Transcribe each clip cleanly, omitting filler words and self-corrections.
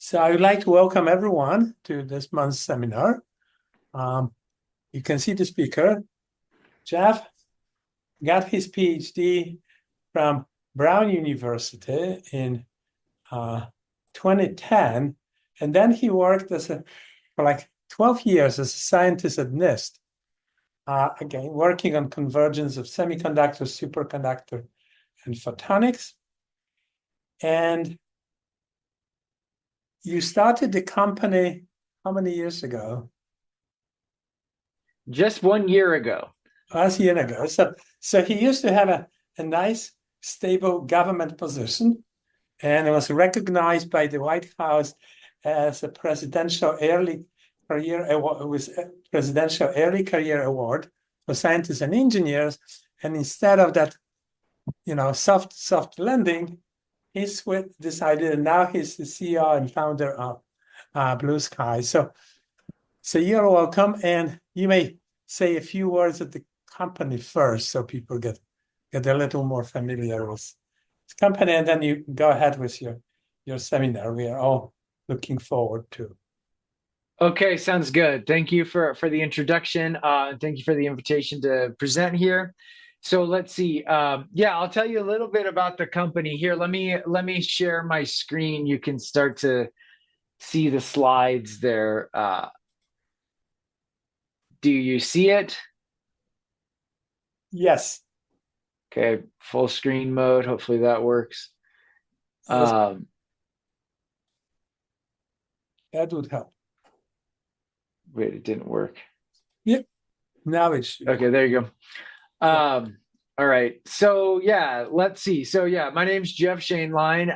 So I would like to welcome everyone to this month's seminar. You can see the speaker. Jeff got his PhD from Brown University in 2010, and then he worked for like 12 years as a scientist at NIST, again, working on convergence of semiconductors, superconductor, and photonics. And you started the company how many years ago? Just 1 year ago. Last year ago. So he used to have a nice, stable government position, and it was recognized by the White House as a presidential early career award. It was a presidential early career award for scientists and engineers. And instead of that, soft landing, he decided, and now he's the CEO and founder of Blue Sky. So you're welcome, and you may say a few words at the company first, so people get a little more familiar with the company, and then you go ahead with your seminar. We are all looking forward to. Okay, sounds good. Thank you for the introduction. Thank you for the invitation to present here. So let's see. I'll tell you a little bit about the company here. Let me share my screen. You can start to see the slides there. Do you see it? Yes. Okay, full screen mode. Hopefully that works. That would help. Wait, it didn't work. Yep. Now it should. Okay, there you go. All right. So let's see. So my name's Jeff Shainline.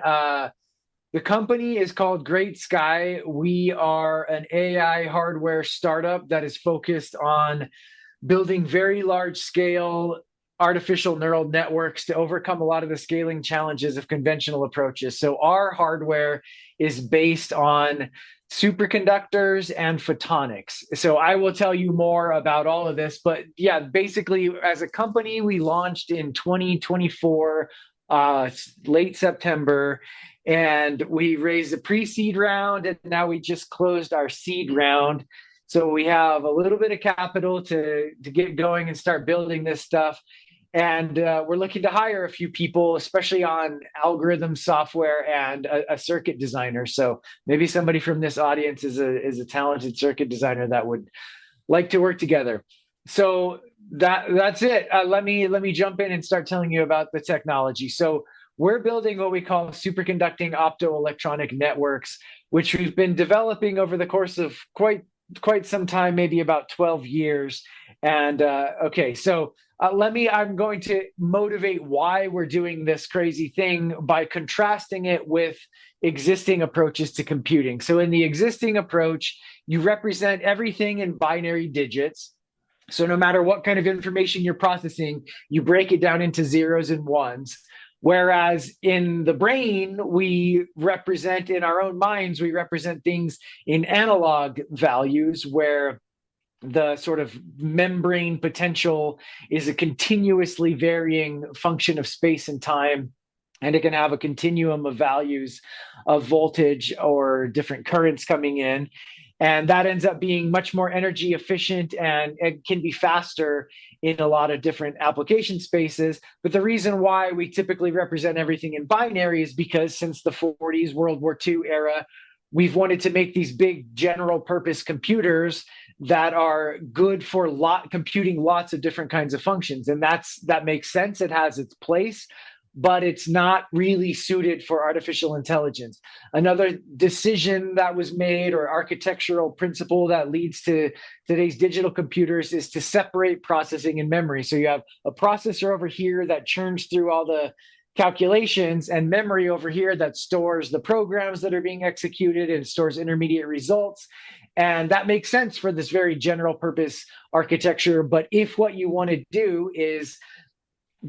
The company is called Great Sky. We are an AI hardware startup that is focused on building very large scale artificial neural networks to overcome a lot of the scaling challenges of conventional approaches. So our hardware is based on superconductors and photonics. So I will tell you more about all of this, but basically as a company, we launched in 2024, late September, and we raised a pre-seed round, and now we just closed our seed round. So we have a little bit of capital to get going and start building this stuff. And we're looking to hire a few people, especially on algorithm software and a circuit designer. So maybe somebody from this audience is a talented circuit designer that would like to work together. So that's it. Let me jump in and start telling you about the technology. So we're building what we call superconducting optoelectronic networks, which we've been developing over the course of quite some time, maybe about 12 years. And I'm going to motivate why we're doing this crazy thing by contrasting it with existing approaches to computing. So in the existing approach, you represent everything in binary digits. So no matter what kind of information you're processing, you break it down into zeros and ones. Whereas in the brain, in our own minds, we represent things in analog values, where the sort of membrane potential is a continuously varying function of space and time, and it can have a continuum of values of voltage or different currents coming in. And that ends up being much more energy efficient, and it can be faster in a lot of different application spaces. But the reason why we typically represent everything in binary is because since the 40s, World War II era, we've wanted to make these big general purpose computers that are good for computing lots of different kinds of functions. And that makes sense. It has its place, but it's not really suited for artificial intelligence. Another decision that was made, or architectural principle that leads to today's digital computers, is to separate processing and memory. So you have a processor over here that churns through all the calculations, and memory over here that stores the programs that are being executed and stores intermediate results. And that makes sense for this very general purpose architecture. But if what you want to do is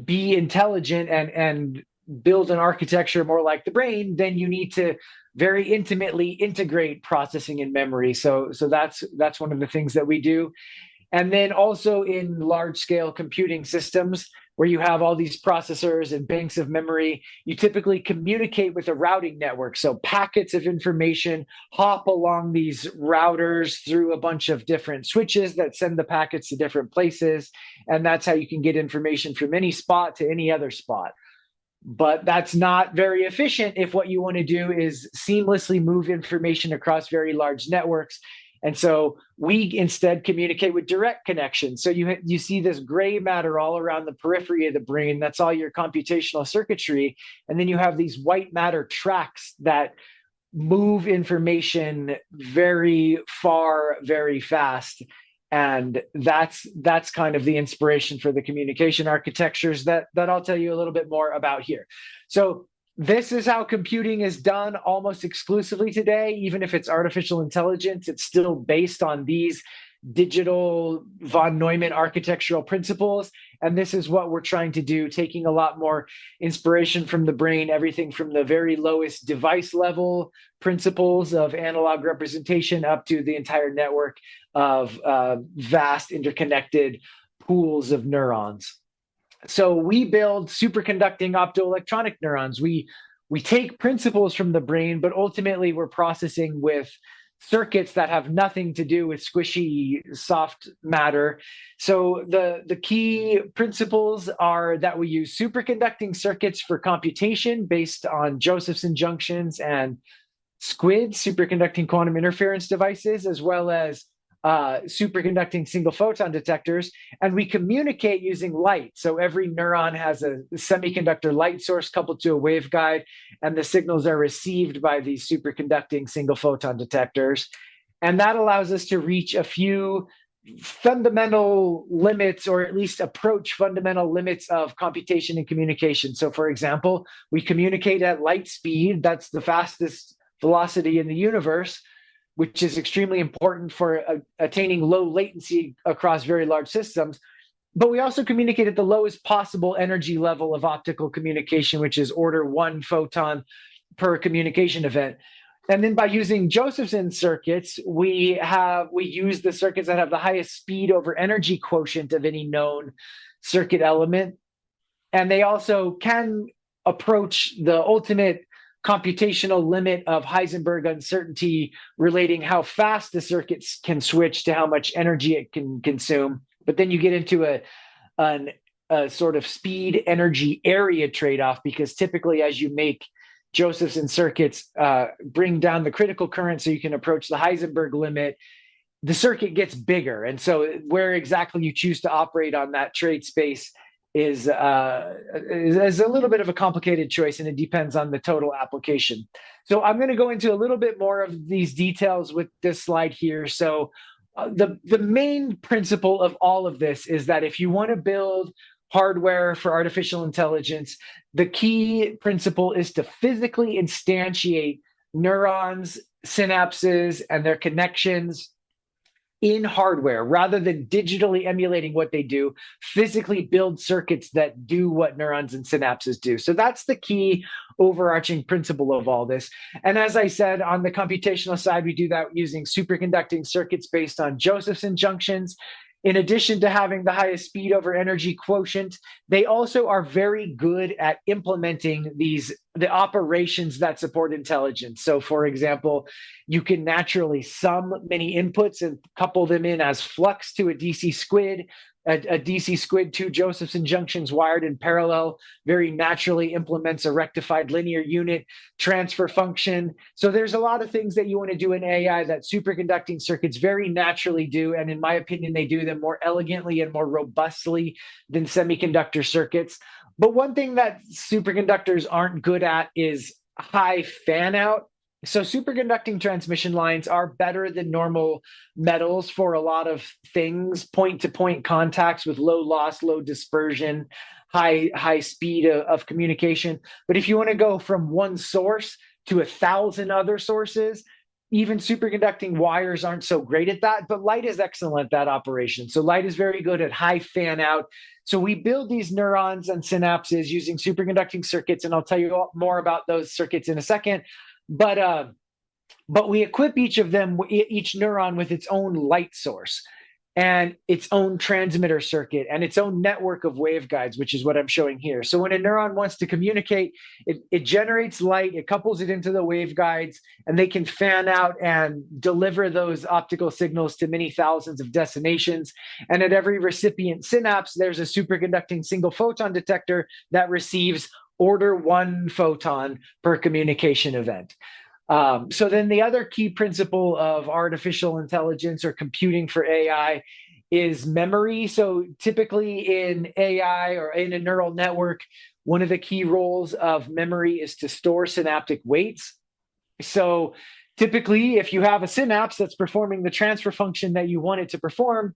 be intelligent and build an architecture more like the brain, then you need to very intimately integrate processing and memory. So that's one of the things that we do. And then also in large scale computing systems, where you have all these processors and banks of memory, you typically communicate with a routing network. So packets of information hop along these routers through a bunch of different switches that send the packets to different places. And that's how you can get information from any spot to any other spot. But that's not very efficient if what you want to do is seamlessly move information across very large networks. And so we instead communicate with direct connections. So you see this gray matter all around the periphery of the brain. That's all your computational circuitry. And then you have these white matter tracks that move information very far, very fast. And that's kind of the inspiration for the communication architectures that I'll tell you a little bit more about here. So this is how computing is done almost exclusively today. Even if it's artificial intelligence, it's still based on these digital von Neumann architectural principles. And this is what we're trying to do, taking a lot more inspiration from the brain, everything from the very lowest device level principles of analog representation up to the entire network of vast interconnected pools of neurons. So we build superconducting optoelectronic neurons. We take principles from the brain, but ultimately we're processing with circuits that have nothing to do with squishy soft matter. So the key principles are that we use superconducting circuits for computation based on Josephson junctions and SQUID, superconducting quantum interference devices, as well as superconducting single-photon detectors, and we communicate using light. So every neuron has a semiconductor light source coupled to a waveguide, and the signals are received by these superconducting single-photon detectors. And that allows us to reach a few fundamental limits, or at least approach fundamental limits of computation and communication. So for example, we communicate at light speed. That's the fastest velocity in the universe, which is extremely important for attaining low latency across very large systems. But we also communicate at the lowest possible energy level of optical communication, which is order 1 photon per communication event. And then by using Josephson circuits, we use the circuits that have the highest speed over energy quotient of any known circuit element. And they also can approach the ultimate computational limit of Heisenberg uncertainty relating how fast the circuits can switch to how much energy it can consume. But then you get into a sort of speed energy area trade-off, because typically as you make Josephson circuits bring down the critical current so you can approach the Heisenberg limit, the circuit gets bigger. And so where exactly you choose to operate on that trade space is a little bit of a complicated choice, and it depends on the total application. So I'm going to go into a little bit more of these details with this slide here. So the main principle of all of this is that if you want to build hardware for artificial intelligence, the key principle is to physically instantiate neurons, synapses, and their connections in hardware, rather than digitally emulating what they do. Physically build circuits that do what neurons and synapses do. So that's the key overarching principle of all this. And as I said, on the computational side, we do that using superconducting circuits based on Josephson junctions. In addition to having the highest speed over energy quotient, they also are very good at implementing the operations that support intelligence. So for example, you can naturally sum many inputs and couple them in as flux to a DC squid. A DC squid, 2 Josephson junctions wired in parallel, very naturally implements a rectified linear unit transfer function. So there's a lot of things that you want to do in AI that superconducting circuits very naturally do. And in my opinion, they do them more elegantly and more robustly than semiconductor circuits. But one thing that superconductors aren't good at is high fan out. So superconducting transmission lines are better than normal metals for a lot of things, point-to-point contacts with low loss, low dispersion, high speed of communication. But if you want to go from one source to 1,000 other sources, even superconducting wires aren't so great at that, but light is excellent at that operation. So light is very good at high fan out. So we build these neurons and synapses using superconducting circuits, and I'll tell you more about those circuits in a second. But we equip each neuron with its own light source. and its own transmitter circuit and its own network of waveguides, which is what I'm showing here. So when a neuron wants to communicate, it generates light, it couples it into the waveguides, and they can fan out and deliver those optical signals to many thousands of destinations. And at every recipient synapse, there's a superconducting single photon detector that receives order 1 photon per communication event. So then the other key principle of artificial intelligence or computing for AI is memory. So typically in AI or in a neural network, one of the key roles of memory is to store synaptic weights. So typically, if you have a synapse that's performing the transfer function that you want it to perform,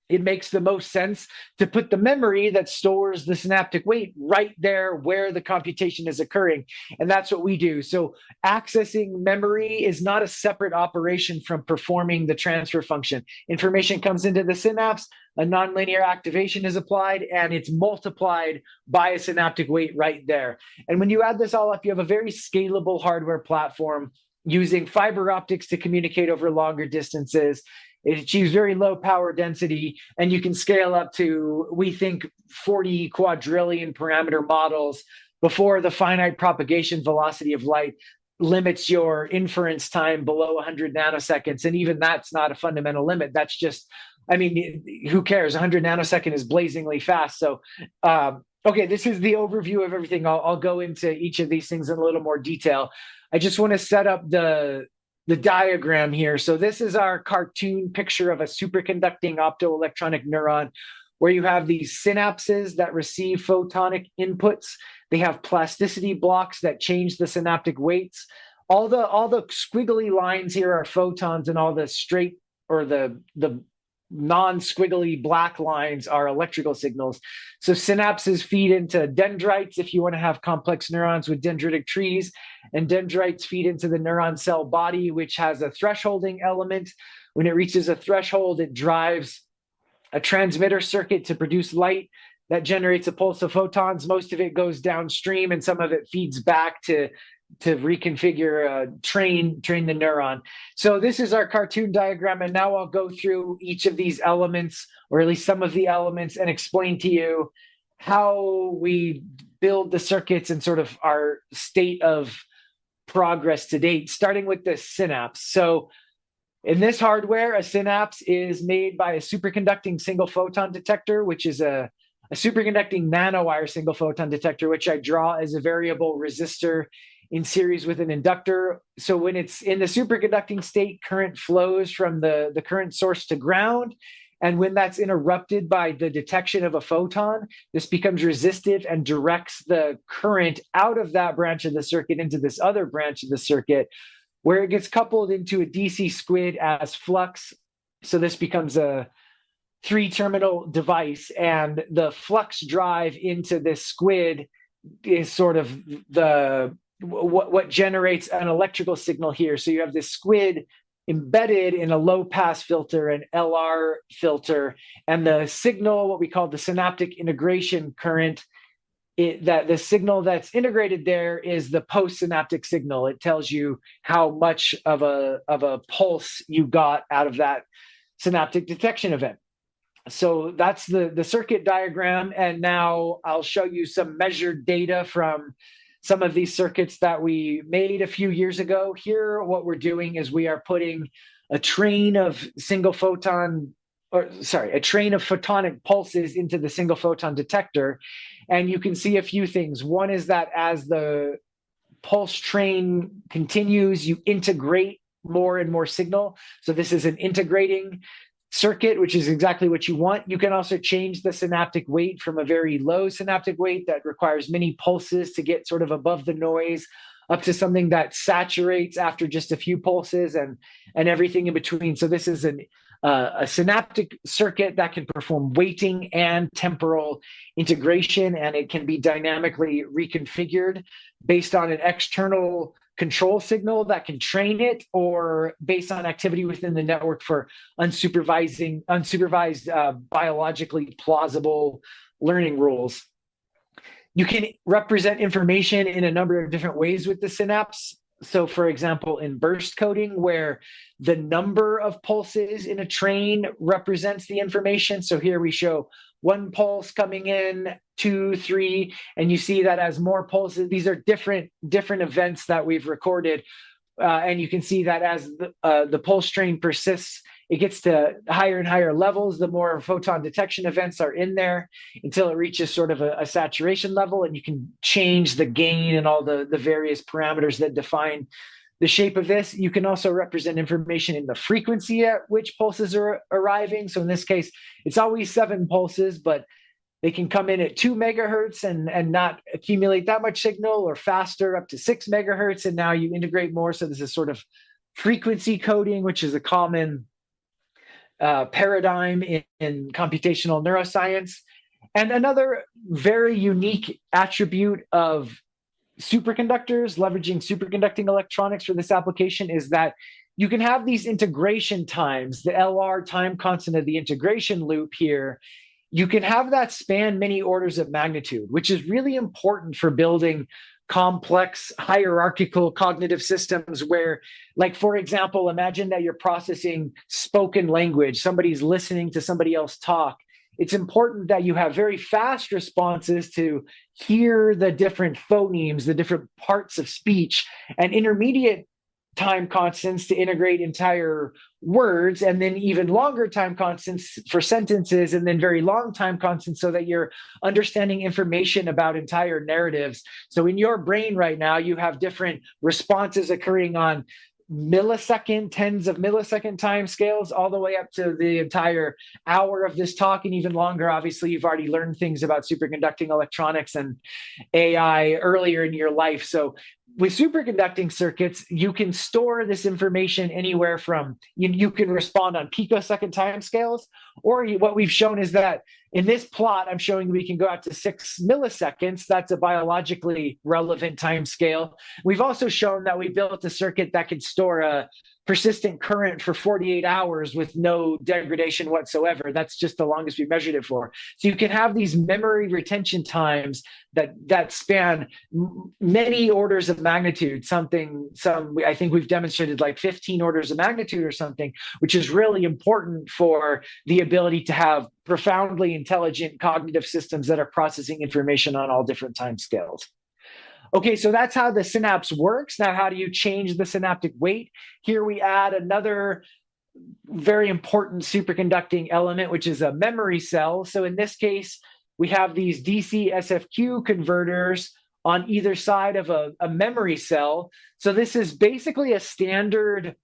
it makes the most sense to put the memory that stores the synaptic weight right there where the computation is occurring. And that's what we do. So accessing memory is not a separate operation from performing the transfer function. Information comes into the synapse, a nonlinear activation is applied, and it's multiplied by a synaptic weight right there. And when you add this all up, you have a very scalable hardware platform using fiber optics to communicate over longer distances. It achieves very low power density, and you can scale up to, we think, 40 quadrillion parameter models before the finite propagation velocity of light limits your inference time below 100 nanoseconds. And even that's not a fundamental limit. That's just, I mean, who cares? 100 nanosecond is blazingly fast. So, okay, this is the overview of everything. I'll go into each of these things in a little more detail. I just want to set up the diagram here. So this is our cartoon picture of a superconducting optoelectronic neuron, where you have these synapses that receive photonic inputs. They have plasticity blocks that change the synaptic weights. All the squiggly lines here are photons, and all the straight or the non-squiggly black lines are electrical signals. So synapses feed into dendrites if you want to have complex neurons with dendritic trees, and dendrites feed into the neuron cell body, which has a thresholding element. When it reaches a threshold, it drives a transmitter circuit to produce light that generates a pulse of photons. Most of it goes downstream, and some of it feeds back to reconfigure, train the neuron. So this is our cartoon diagram, and now I'll go through each of these elements, or at least some of the elements, and explain to you how we build the circuits and sort of our state of progress to date, starting with the synapse. So in this hardware, a synapse is made by a superconducting single photon detector, which is a superconducting nanowire single photon detector, which I draw as a variable resistor in series with an inductor. So when it's in the superconducting state, current flows from the current source to ground. And when that's interrupted by the detection of a photon, this becomes resistive and directs the current out of that branch of the circuit into this other branch of the circuit, where it gets coupled into a DC squid as flux. So this becomes a 3-terminal device, and the flux drive into this squid is sort of what generates an electrical signal here. So you have this squid embedded in a low pass filter, an LR filter, and the signal, what we call the synaptic integration current, that the signal that's integrated there is the postsynaptic signal. It tells you how much of a pulse you got out of that synaptic detection event. So that's the circuit diagram, and now I'll show you some measured data from some of these circuits that we made a few years ago. Here, what we're doing is we are putting a train of photonic pulses into the single photon detector. And you can see a few things. One is that as the pulse train continues, you integrate more and more signal. So this is an integrating circuit, which is exactly what you want. You can also change the synaptic weight from a very low synaptic weight that requires many pulses to get sort of above the noise, up to something that saturates after just a few pulses, and everything in between. So this is a synaptic circuit that can perform weighting and temporal integration, and it can be dynamically reconfigured based on an external control signal that can train it, or based on activity within the network for unsupervised biologically plausible learning rules. You can represent information in a number of different ways with the synapse. So, for example, in burst coding, where the number of pulses in a train represents the information. So here we show one pulse coming in, two, three, and you see that as more pulses, these are different events that we've recorded. And you can see that as the pulse train persists, it gets to higher and higher levels, the more photon detection events are in there until it reaches sort of a saturation level, and you can change the gain and all the various parameters that define the shape of this. You can also represent information in the frequency at which pulses are arriving. So in this case, it's always 7 pulses, but they can come in at 2 megahertz and not accumulate that much signal, or faster up to 6 megahertz. And now you integrate more. So this is sort of frequency coding, which is a common paradigm in computational neuroscience. And another very unique attribute of superconductors, leveraging superconducting electronics for this application, is that you can have these integration times, the LR time constant of the integration loop here. You can have that span many orders of magnitude, which is really important for building complex hierarchical cognitive systems where, like, for example, imagine that you're processing spoken language. Somebody's listening to somebody else talk. It's important that you have very fast responses to hear the different phonemes, the different parts of speech, and intermediate time constants to integrate entire words, and then even longer time constants for sentences, and then very long time constants so that you're understanding information about entire narratives. So in your brain right now, you have different responses occurring on millisecond, tens of millisecond time scales, all the way up to the entire hour of this talk, and even longer. Obviously, you've already learned things about superconducting electronics and AI earlier in your life. So with superconducting circuits, you can store this information anywhere from, you can respond on picosecond timescales, or what we've shown is that in this plot, I'm showing we can go out to 6 milliseconds. That's a biologically relevant time scale. We've also shown that we built a circuit that can store a persistent current for 48 hours with no degradation whatsoever. That's just the longest we measured it for. So you can have these memory retention times that span many orders of magnitude, I think we've demonstrated like 15 orders of magnitude or something, which is really important for the ability to have profoundly intelligent cognitive systems that are processing information on all different time scales. Okay, so that's how the synapse works. Now, how do you change the synaptic weight? Here we add another very important superconducting element, which is a memory cell. So in this case, we have these DC SFQ converters on either side of a memory cell. So this is basically a standard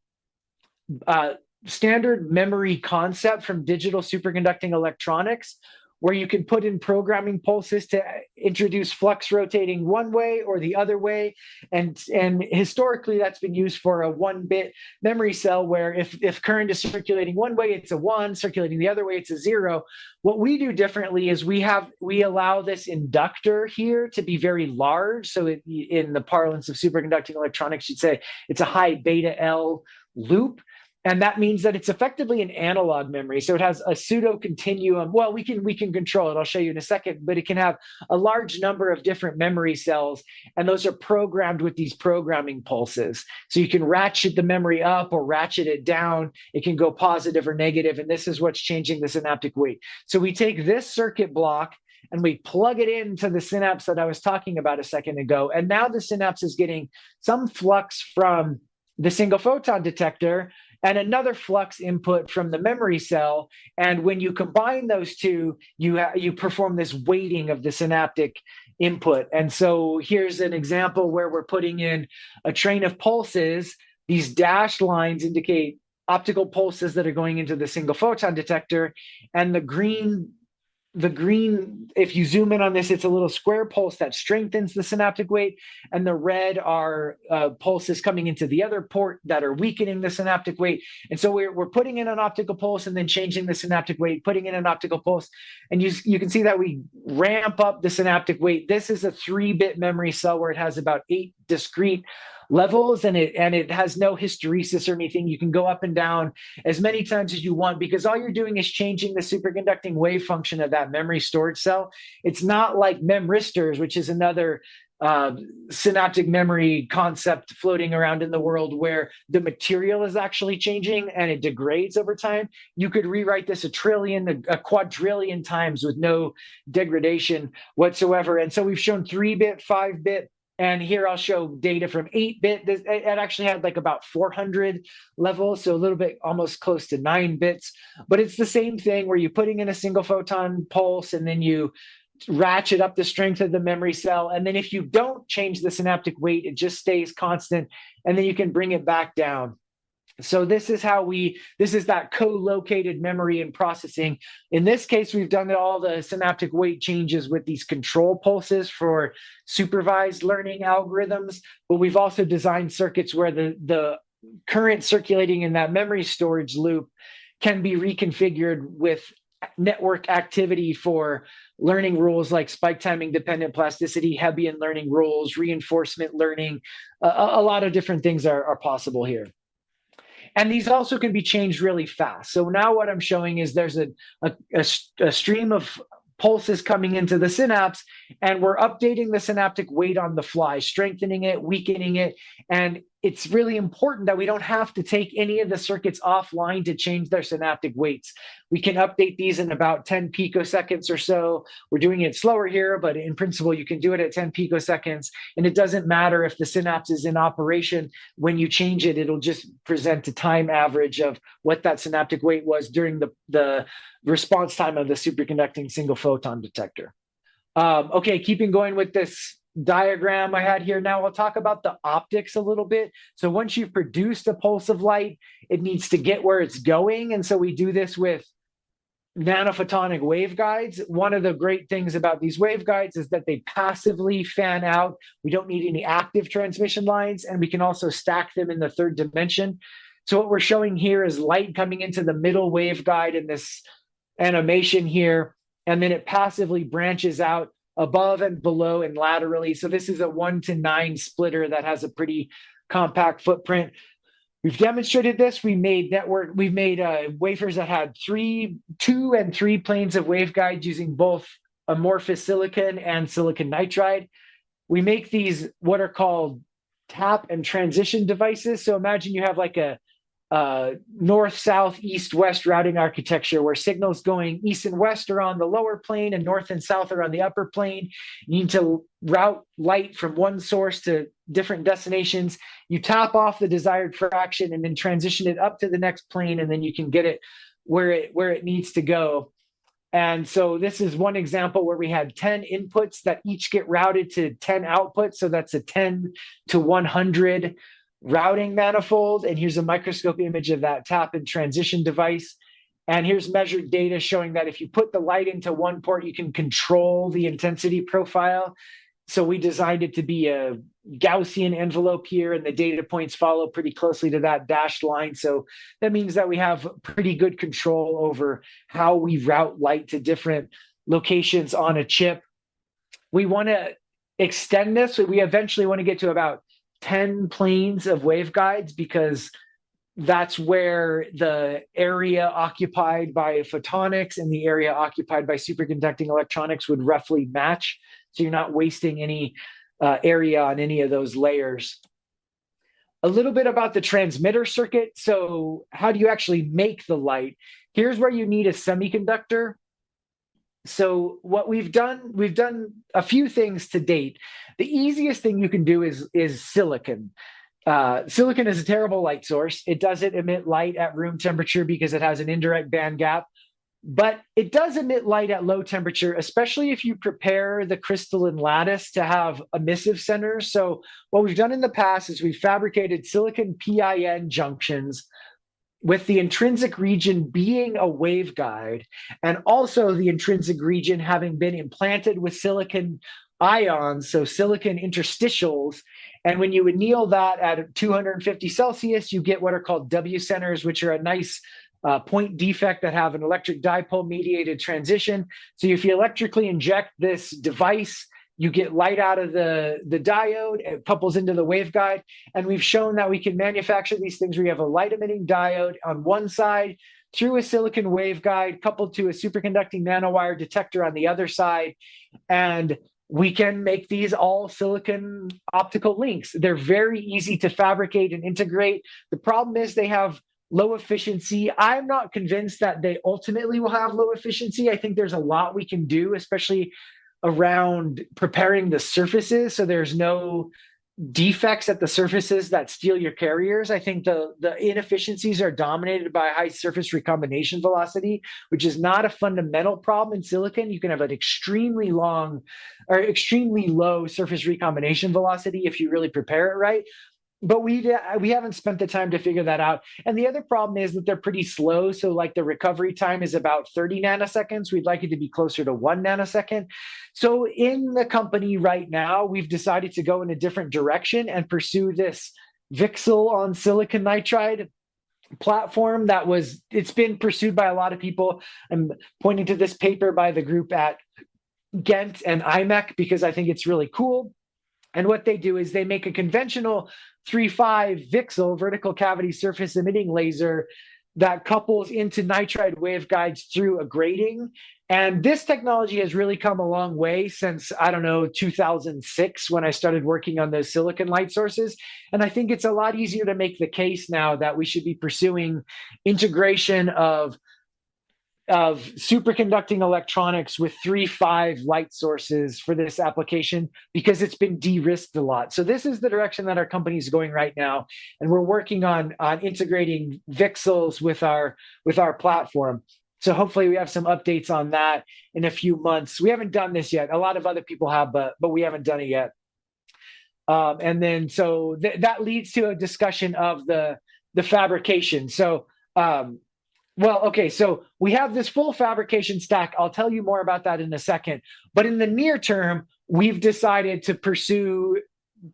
memory concept from digital superconducting electronics, where you can put in programming pulses to introduce flux rotating one way or the other way. And historically, that's been used for a 1-bit memory cell, where if current is circulating one way, it's a 1, circulating the other way, it's a 0. What we do differently is we allow this inductor here to be very large. So in the parlance of superconducting electronics, you'd say it's a high beta L loop. And that means that it's effectively an analog memory. So it has a pseudo continuum. Well, we can control it. I'll show you in a second, but it can have a large number of different memory cells, and those are programmed with these programming pulses. So you can ratchet the memory up or ratchet it down. It can go positive or negative, and this is what's changing the synaptic weight. So we take this circuit block and we plug it into the synapse that I was talking about a second ago. And now the synapse is getting some flux from the single photon detector and another flux input from the memory cell. And when you combine those two, you perform this weighting of the synaptic input. And so here's an example where we're putting in a train of pulses. These dashed lines indicate optical pulses that are going into the single photon detector. And the green, if you zoom in on this, it's a little square pulse that strengthens the synaptic weight, and the red are pulses coming into the other port that are weakening the synaptic weight. And so we're putting in an optical pulse and then changing the synaptic weight, putting in an optical pulse, and you can see that we ramp up the synaptic weight. This is a 3-bit memory cell where it has about 8 discrete levels, and it has no hysteresis or anything. You can go up and down as many times as you want, because all you're doing is changing the superconducting wave function of that memory storage cell. It's not like memristors, which is another synaptic memory concept floating around in the world where the material is actually changing and it degrades over time. You could rewrite this a trillion, a quadrillion times with no degradation whatsoever. And so we've shown 3-bit, 5-bit, and here I'll show data from 8-bit. It actually had like about 400 levels, so a little bit almost close to 9 bits. But it's the same thing where you're putting in a single photon pulse and then you ratchet up the strength of the memory cell. And then if you don't change the synaptic weight, it just stays constant. And then you can bring it back down. So this is that co-located memory and processing. In this case, we've done all the synaptic weight changes with these control pulses for supervised learning algorithms, but we've also designed circuits where the current circulating in that memory storage loop can be reconfigured with network activity for learning rules like spike timing dependent plasticity, Hebbian learning rules, reinforcement learning. A lot of different things are possible here. And these also can be changed really fast. So now what I'm showing is there's a stream of pulses coming into the synapse, and we're updating the synaptic weight on the fly, strengthening it, weakening it. And it's really important that we don't have to take any of the circuits offline to change their synaptic weights. We can update these in about 10 picoseconds or so. We're doing it slower here, but in principle, you can do it at 10 picoseconds. And it doesn't matter if the synapse is in operation. When you change it, it'll just present a time average of what that synaptic weight was during the response time of the superconducting single photon detector. Okay, keeping going with this diagram I had here. Now I'll talk about the optics a little bit. So once you've produced a pulse of light, it needs to get where it's going. And so we do this with nanophotonic waveguides. One of the great things about these waveguides is that they passively fan out. We don't need any active transmission lines, and we can also stack them in the third dimension. So what we're showing here is light coming into the middle waveguide in this animation here, and then it passively branches out above and below and laterally. So this is a 1:9 splitter that has a pretty compact footprint. We've demonstrated this. We've made wafers that had 2 and 3 planes of waveguides using both amorphous silicon and silicon nitride. We make these what are called tap and transition devices. So imagine you have like a north, south, east, west routing architecture where signals going east and west are on the lower plane and north and south are on the upper plane. You need to route light from one source to different destinations. You tap off the desired fraction and then transition it up to the next plane, and then you can get it where it needs to go. And so this is one example where we had 10 inputs that each get routed to 10 outputs. So that's a 10 to 100 routing manifold. And here's a microscope image of that tap and transition device. And here's measured data showing that if you put the light into one port, you can control the intensity profile. So we designed it to be a Gaussian envelope here, and the data points follow pretty closely to that dashed line. So that means that we have pretty good control over how we route light to different locations on a chip. We want to extend this. So we eventually want to get to about 10 planes of waveguides, because that's where the area occupied by photonics and the area occupied by superconducting electronics would roughly match. So you're not wasting any area on any of those layers. A little bit about the transmitter circuit. So how do you actually make the light? Here's where you need a semiconductor. So what we've done a few things to date. The easiest thing you can do is silicon. Silicon is a terrible light source. It doesn't emit light at room temperature because it has an indirect band gap, but it does emit light at low temperature, especially if you prepare the crystalline lattice to have emissive centers. So what we've done in the past is we've fabricated silicon PIN junctions with the intrinsic region being a waveguide, and also the intrinsic region having been implanted with silicon ions, so silicon interstitials. And when you anneal that at 250 Celsius, you get what are called W centers, which are a nice point defect that have an electric dipole mediated transition. So if you electrically inject this device, you get light out of the diode, it couples into the waveguide. And we've shown that we can manufacture these things where you have a light emitting diode on one side through a silicon waveguide coupled to a superconducting nanowire detector on the other side. And we can make these all silicon optical links. They're very easy to fabricate and integrate. The problem is they have low efficiency. I'm not convinced that they ultimately will have low efficiency. I think there's a lot we can do, especially around preparing the surfaces so there's no defects at the surfaces that steal your carriers. I think the inefficiencies are dominated by high surface recombination velocity, which is not a fundamental problem in silicon. You can have an extremely long or extremely low surface recombination velocity if you really prepare it right. But we haven't spent the time to figure that out. And the other problem is that they're pretty slow. So like the recovery time is about 30 nanoseconds. We'd like it to be closer to 1 nanosecond. So in the company right now, we've decided to go in a different direction and pursue this VCSEL on silicon nitride platform it's been pursued by a lot of people. I'm pointing to this paper by the group at Ghent and IMEC because I think it's really cool. And what they do is they make a conventional 3.5 VCSEL, vertical cavity surface emitting laser, that couples into nitride waveguides through a grating. And this technology has really come a long way since, I don't know, 2006, when I started working on those silicon light sources. And I think it's a lot easier to make the case now that we should be pursuing integration of superconducting electronics with 3.5 light sources for this application, because it's been de-risked a lot. So this is the direction that our company is going right now, and we're working on integrating VCSELs with our platform. So hopefully we have some updates on that in a few months. We haven't done this yet. A lot of other people have, but we haven't done it yet. And then so that leads to a discussion of the fabrication. So well, okay, so we have this full fabrication stack. I'll tell you more about that in a second. But in the near term, we've decided to pursue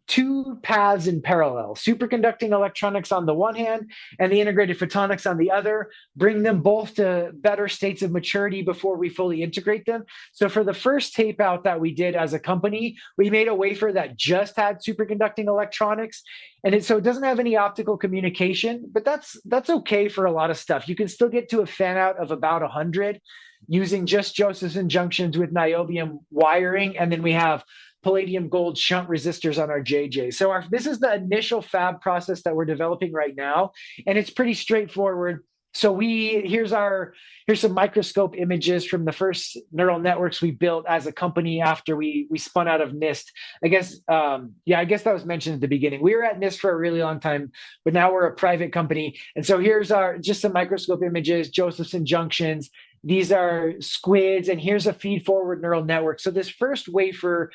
two paths in parallel: superconducting electronics on the one hand and the integrated photonics on the other, bring them both to better states of maturity before we fully integrate them. So for the first tape out that we did as a company, we made a wafer that just had superconducting electronics. And so it doesn't have any optical communication, but that's okay for a lot of stuff. You can still get to a fan out of about 100 using just Josephson junctions with niobium wiring. And then we have palladium gold shunt resistors on our JJ. So this is the initial fab process that we're developing right now, and it's pretty straightforward. So here's some microscope images from the first neural networks we built as a company after we spun out of NIST. I guess that was mentioned at the beginning. We were at NIST for a really long time, but now we're a private company. And so here's just some microscope images, Josephson junctions. These are squids, and here's a feed-forward neural network. So this first wafer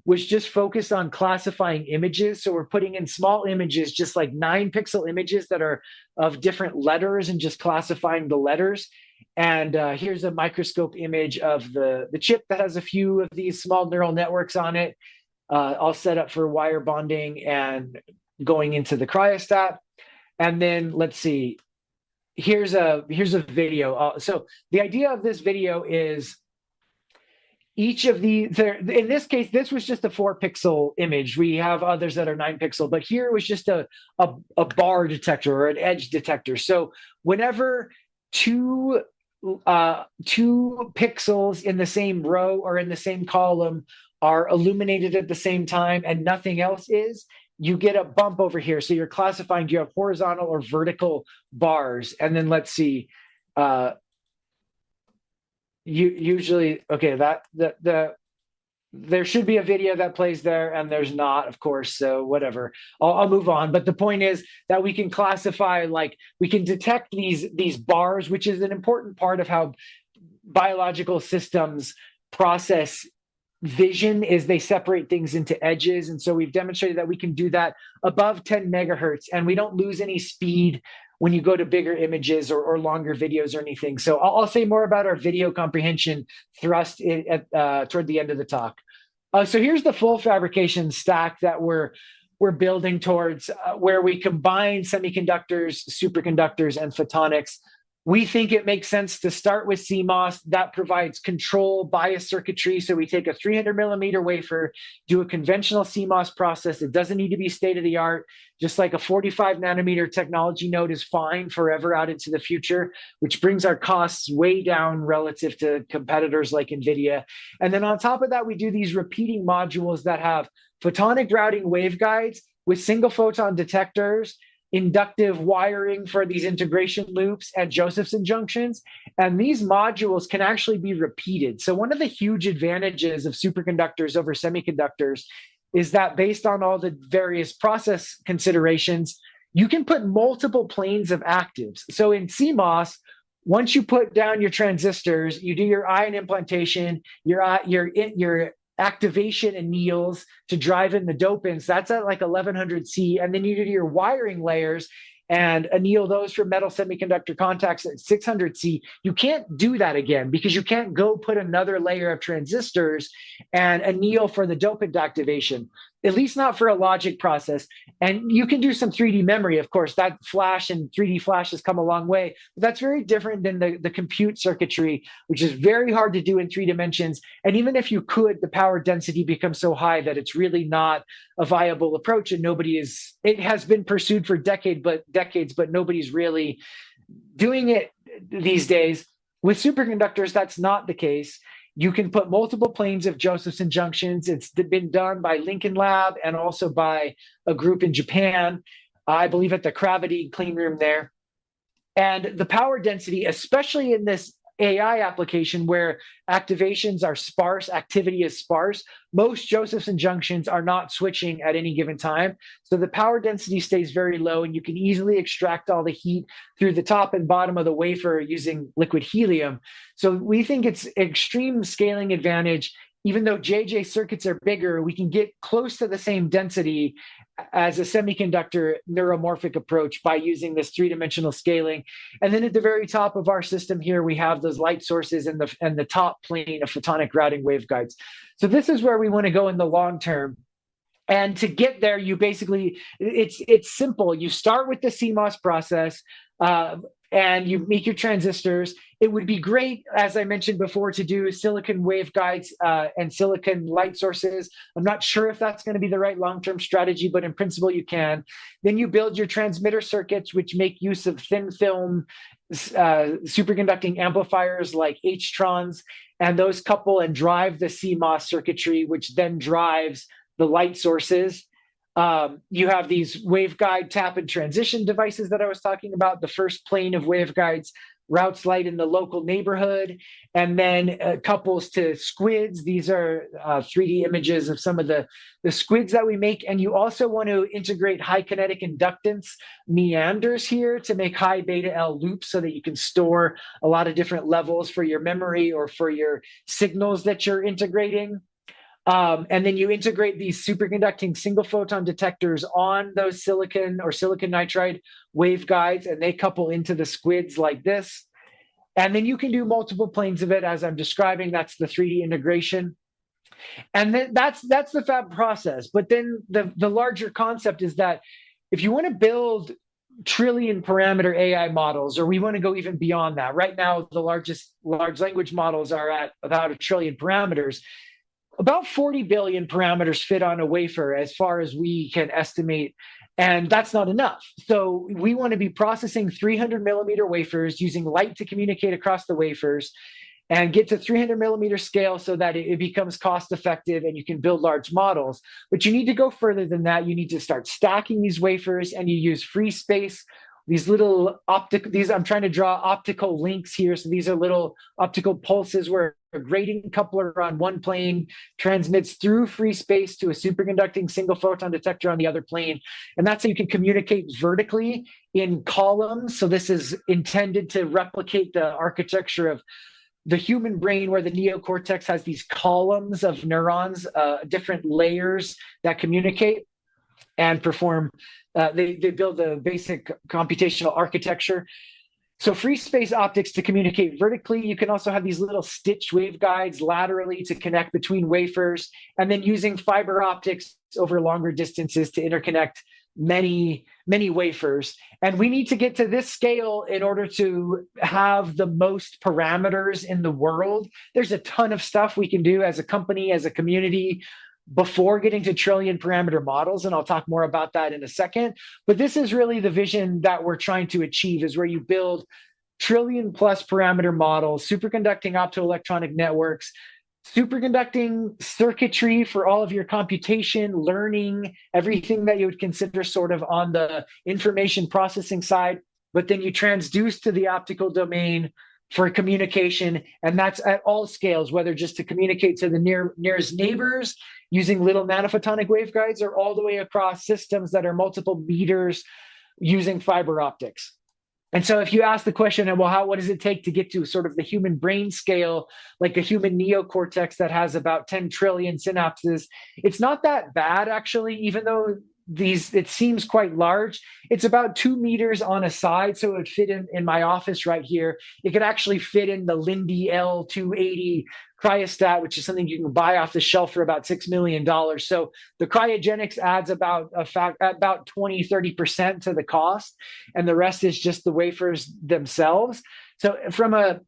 was just focused on classifying images. So we're putting in small images, just like 9-pixel images that are of different letters, and just classifying the letters. And here's a microscope image of the chip that has a few of these small neural networks on it, all set up for wire bonding and going into the cryostat. And then let's see, here's a video. So the idea of this video is each of these, in this case, this was just a 4-pixel image. We have others that are 9-pixel, but here it was just a bar detector or an edge detector. So whenever two pixels in the same row or in the same column are illuminated at the same time and nothing else is, you get a bump over here. So you're classifying, do you have horizontal or vertical bars? And then let's see, usually, okay, there should be a video that plays there, and there's not, of course, so whatever. I'll move on. But the point is that we can classify, like, we can detect these bars, which is an important part of how biological systems process vision, is they separate things into edges. And so we've demonstrated that we can do that above 10 megahertz, and we don't lose any speed when you go to bigger images or longer videos or anything. So I'll say more about our video comprehension thrust toward the end of the talk. So here's the full fabrication stack that we're building towards, where we combine semiconductors, superconductors, and photonics We think it makes sense to start with CMOS. That provides control bias circuitry. So we take a 300 millimeter wafer, do a conventional CMOS process. It doesn't need to be state of the art. Just like a 45 nanometer technology node is fine forever out into the future, which brings our costs way down relative to competitors like NVIDIA. And then on top of that, we do these repeating modules that have photonic routing waveguides with single photon detectors, inductive wiring for these integration loops, and Josephson junctions. And these modules can actually be repeated. So one of the huge advantages of superconductors over semiconductors is that based on all the various process considerations, you can put multiple planes of actives. So in CMOS, once you put down your transistors, you do your ion implantation, your activation anneals to drive in the dopants. That's at like 1100 C. And then you do your wiring layers and anneal those for metal semiconductor contacts at 600 C. You can't do that again because you can't go put another layer of transistors and anneal for the dopant activation, at least not for a logic process. And you can do some 3D memory, of course. That flash and 3D flash has come a long way. But that's very different than the compute circuitry, which is very hard to do in 3 dimensions. And even if you could, the power density becomes so high that it's really not a viable approach. And it has been pursued for decades, but nobody's really doing it these days. With superconductors, that's not the case. You can put multiple planes of Josephson junctions. It's been done by Lincoln Lab and also by a group in Japan, I believe at the Gravity clean room there. And the power density, especially in this AI application where activations are sparse, activity is sparse, most Josephson junctions are not switching at any given time. So the power density stays very low, and you can easily extract all the heat through the top and bottom of the wafer using liquid helium. So we think it's extreme scaling advantage. Even though JJ circuits are bigger, we can get close to the same density as a semiconductor neuromorphic approach by using this 3-dimensional scaling. And then at the very top of our system here, we have those light sources and the top plane of photonic routing waveguides. So this is where we want to go in the long term. And to get there, you basically, it's simple. You start with the CMOS process, and you make your transistors. It would be great, as I mentioned before, to do silicon waveguides and silicon light sources. I'm not sure if that's going to be the right long-term strategy, but in principle, you can. Then you build your transmitter circuits, which make use of thin film superconducting amplifiers like H-trons, and those couple and drive the CMOS circuitry, which then drives the light sources. You have these waveguide tap and transition devices that I was talking about. The first plane of waveguides routes light in the local neighborhood, and then couples to squids. These are 3D images of some of the squids that we make. And you also want to integrate high kinetic inductance meanders here to make high beta L loops so that you can store a lot of different levels for your memory or for your signals that you're integrating. And then you integrate these superconducting single photon detectors on those silicon or silicon nitride waveguides, and they couple into the squids like this. And then you can do multiple planes of it as I'm describing. That's the 3D integration. And then that's the fab process. But then the larger concept is that if you want to build trillion parameter AI models, or we want to go even beyond that, right now the largest large language models are at about 1 trillion parameters. About 40 billion parameters fit on a wafer as far as we can estimate, and that's not enough. So we want to be processing 300 millimeter wafers using light to communicate across the wafers and get to 300 millimeter scale so that it becomes cost effective and you can build large models. But you need to go further than that. You need to start stacking these wafers, and you use free space. These little I'm trying to draw optical links here. So these are little optical pulses where a grating coupler on one plane transmits through free space to a superconducting single photon detector on the other plane. And that's how you can communicate vertically in columns. So this is intended to replicate the architecture of the human brain, where the neocortex has these columns of neurons, different layers that communicate and perform. They build the basic computational architecture. So free space optics to communicate vertically. You can also have these little stitched waveguides laterally to connect between wafers, and then using fiber optics over longer distances to interconnect many wafers, and we need to get to this scale in order to have the most parameters in the world. There's a ton of stuff we can do as a company, as a community, before getting to trillion parameter models, and I'll talk more about that in a second. But this is really the vision that we're trying to achieve, is where you build trillion plus parameter models, superconducting optoelectronic networks, superconducting circuitry for all of your computation, learning, everything that you would consider sort of on the information processing side. But then you transduce to the optical domain for communication, and that's at all scales, whether just to communicate to the nearest neighbors using little nanophotonic waveguides, or all the way across systems that are multiple meters using fiber optics. And so if you ask the question, well, what does it take to get to sort of the human brain scale, like a human neocortex that has about 10 trillion synapses? It's not that bad, actually, even though it seems quite large. It's about 2 meters on a side, so it would fit in my office right here. It could actually fit in the Lindy L280 cryostat, which is something you can buy off the shelf for about $6 million. So the cryogenics adds about 20-30% to the cost, and the rest is just the wafers themselves. So from a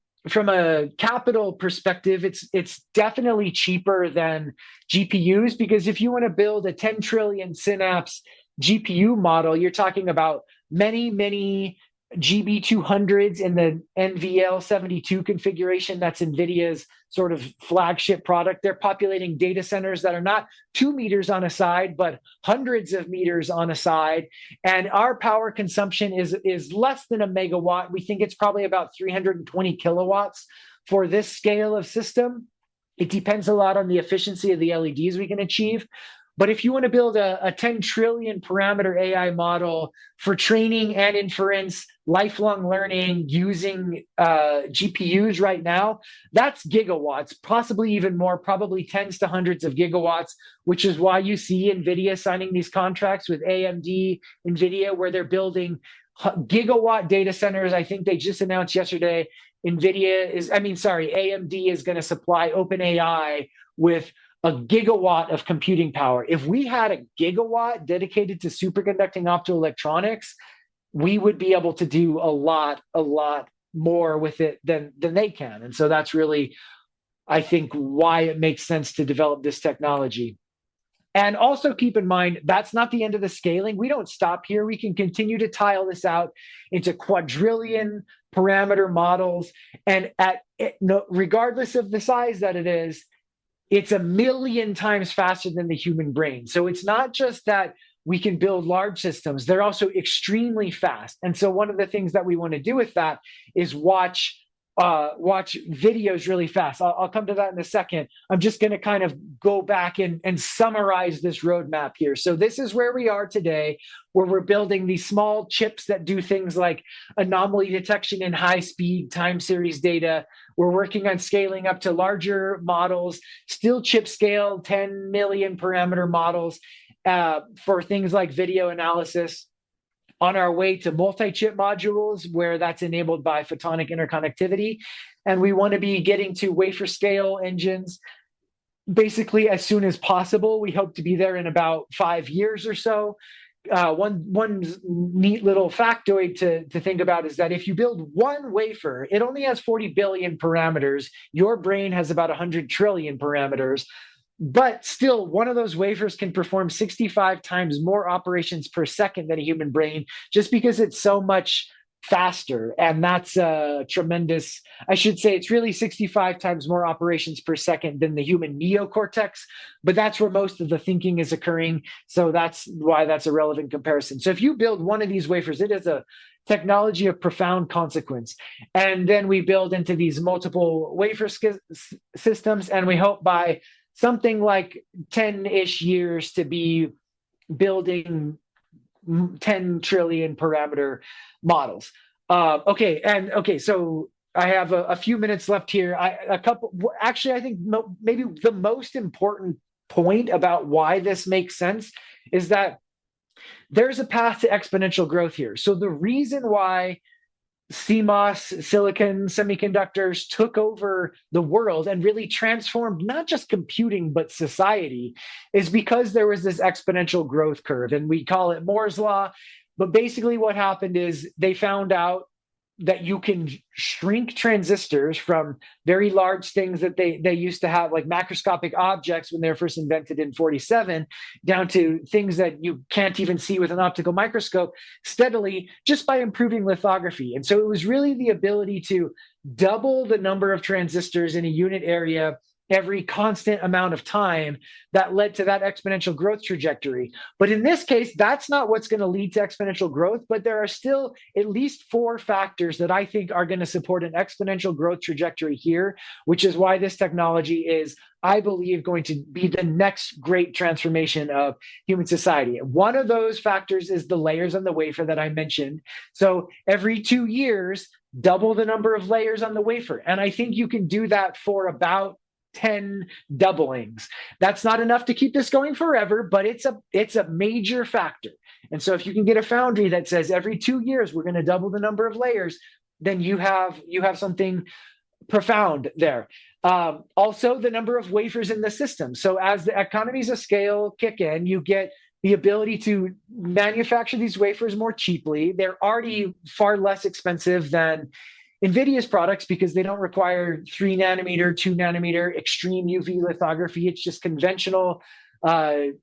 capital perspective, it's definitely cheaper than GPUs, because if you want to build a 10 trillion synapse GPU model, you're talking about many GB200s in the NVL72 configuration. That's NVIDIA's sort of flagship product. They're populating data centers that are not 2 meters on a side, but hundreds of meters on a side. And our power consumption is less than a megawatt. We think it's probably about 320 kilowatts for this scale of system. It depends a lot on the efficiency of the LEDs we can achieve. But if you want to build a 10 trillion parameter AI model for training and inference, lifelong learning using GPUs right now, that's gigawatts, possibly even more, probably tens to hundreds of gigawatts, which is why you see NVIDIA signing these contracts with AMD, NVIDIA, where they're building gigawatt data centers. I think they just announced yesterday, AMD is going to supply OpenAI with a gigawatt of computing power. If we had a gigawatt dedicated to superconducting optoelectronics, we would be able to do a lot more with it than they can. And so that's really, I think, why it makes sense to develop this technology. And also keep in mind, that's not the end of the scaling. We don't stop here. We can continue to tile this out into quadrillion parameter models. And regardless of the size that it is, it's 1 million times faster than the human brain. So it's not just that we can build large systems, they're also extremely fast. And so one of the things that we want to do with that is watch videos really fast. I'll come to that in a second. I'm just going to kind of go back and summarize this roadmap here. So this is where we are today, where we're building these small chips that do things like anomaly detection in high-speed time series data. We're working on scaling up to larger models, still chip scale, 10 million parameter models for things like video analysis. On our way to multi-chip modules, where that's enabled by photonic interconnectivity. And we want to be getting to wafer scale engines basically as soon as possible. We hope to be there in about 5 years or so. One neat little factoid to think about is that if you build one wafer, it only has 40 billion parameters. Your brain has about 100 trillion parameters. But still, one of those wafers can perform 65 times more operations per second than a human brain, just because it's so much faster. And that's tremendous. I should say it's really 65 times more operations per second than the human neocortex, but that's where most of the thinking is occurring. So that's why that's a relevant comparison. So if you build one of these wafers, it is a technology of profound consequence. And then we build into these multiple wafer systems, and we hope by something like 10-ish years to be building 10 trillion parameter models. So I have a few minutes left here. I think maybe the most important point about why this makes sense is that there's a path to exponential growth here. So the reason why CMOS, silicon semiconductors took over the world and really transformed not just computing, but society, is because there was this exponential growth curve. And we call it Moore's Law. But basically, what happened is they found out that you can shrink transistors from very large things that they used to have, like macroscopic objects when they were first invented in 47, down to things that you can't even see with an optical microscope, steadily, just by improving lithography. And so it was really the ability to double the number of transistors in a unit area every constant amount of time that led to that exponential growth trajectory. But in this case, that's not what's going to lead to exponential growth, but there are still at least 4 factors that I think are going to support an exponential growth trajectory here, which is why this technology is, I believe, going to be the next great transformation of human society. One of those factors is the layers on the wafer that I mentioned. So every 2 years, double the number of layers on the wafer. And I think you can do that for about 10 doublings. That's not enough to keep this going forever, but it's a major factor. And so if you can get a foundry that says every 2 years we're going to double the number of layers, then you have something profound there. Also, the number of wafers in the system. So as the economies of scale kick in, you get the ability to manufacture these wafers more cheaply. They're already far less expensive than NVIDIA's products because they don't require 3 nanometer, 2 nanometer extreme UV lithography. It's just conventional deep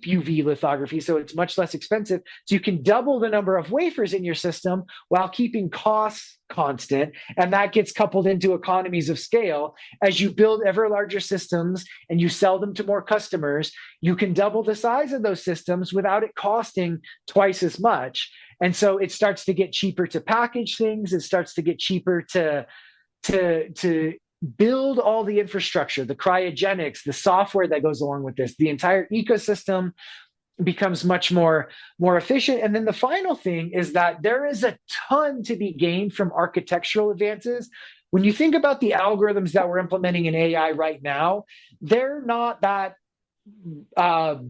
UV lithography, so it's much less expensive. So you can double the number of wafers in your system while keeping costs constant, and that gets coupled into economies of scale. As you build ever larger systems and you sell them to more customers, you can double the size of those systems without it costing twice as much. And so it starts to get cheaper to package things. It starts to get cheaper to build all the infrastructure, the cryogenics, the software that goes along with this. The entire ecosystem becomes much more efficient. And then the final thing is that there is a ton to be gained from architectural advances. When you think about the algorithms that we're implementing in AI right now, they're not that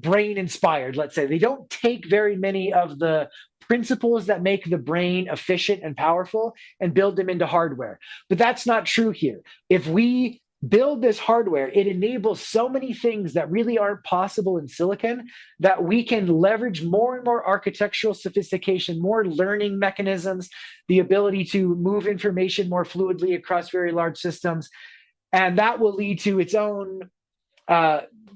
brain inspired, let's say. They don't take very many of the principles that make the brain efficient and powerful and build them into hardware. But that's not true here. If we build this hardware, it enables so many things that really aren't possible in silicon that we can leverage more and more architectural sophistication, more learning mechanisms, the ability to move information more fluidly across very large systems. And that will lead to its own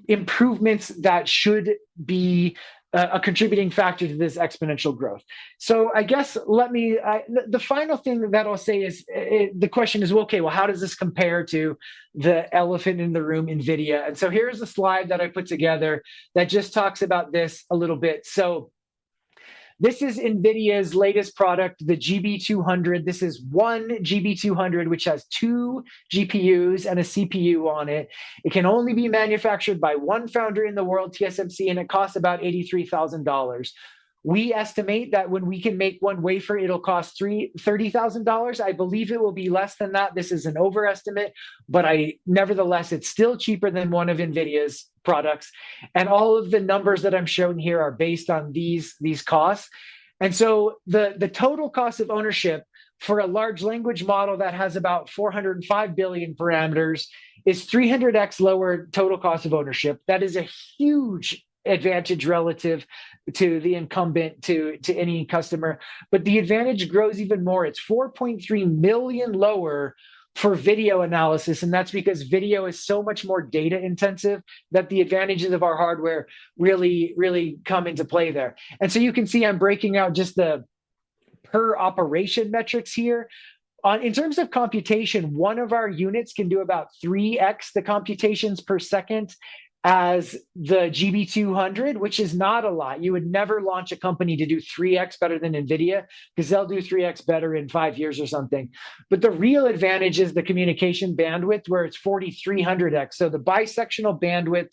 improvements that should be a contributing factor to this exponential growth. So I guess the final thing that I'll say is the question is, well, okay, well, how does this compare to the elephant in the room, NVIDIA? And so here's a slide that I put together that just talks about this a little bit. So this is NVIDIA's latest product, the GB200. This is one GB200, which has 2 GPUs and a CPU on it. It can only be manufactured by one foundry in the world, TSMC, and it costs about $83,000. We estimate that when we can make one wafer, it'll cost $30,000. I believe it will be less than that. This is an overestimate, but nevertheless, it's still cheaper than one of NVIDIA's products. And all of the numbers that I'm showing here are based on these costs. And so the total cost of ownership for a large language model that has about 405 billion parameters is 300x lower total cost of ownership. That is a huge advantage relative to the incumbent, to any customer. But the advantage grows even more. It's 4.3 million lower for video analysis. And that's because video is so much more data intensive that the advantages of our hardware really, really come into play there. And so you can see I'm breaking out just the per operation metrics here. In terms of computation, one of our units can do about 3x the computations per second as the GB200, which is not a lot. You would never launch a company to do 3x better than NVIDIA because they'll do 3x better in 5 years or something. But the real advantage is the communication bandwidth, where it's 4,300x. So the bisectional bandwidth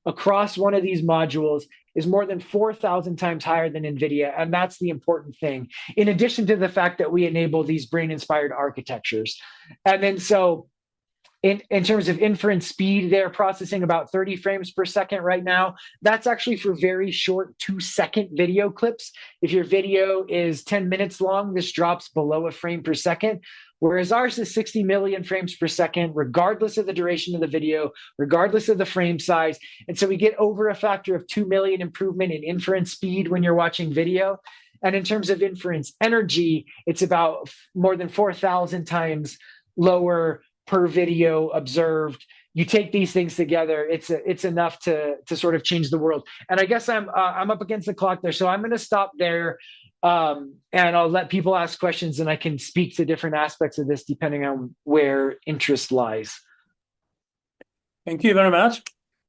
across one of these modules is more than 4,000 times higher than NVIDIA. And that's the important thing, in addition to the fact that we enable these brain-inspired architectures. And then so in terms of inference speed, they're processing about 30 frames per second right now. That's actually for very short 2-second video clips. If your video is 10 minutes long, this drops below a frame per second. Whereas ours is 60 million frames per second, regardless of the duration of the video, regardless of the frame size. And so we get over a factor of 2 million improvement in inference speed when you're watching video. And in terms of inference energy, it's about more than 4,000 times lower per video observed. You take these things together, it's enough to sort of change the world. And I guess I'm up against the clock there, so I'm going to stop there, and I'll let people ask questions, and I can speak to different aspects of this depending on where interest lies. Thank you very much.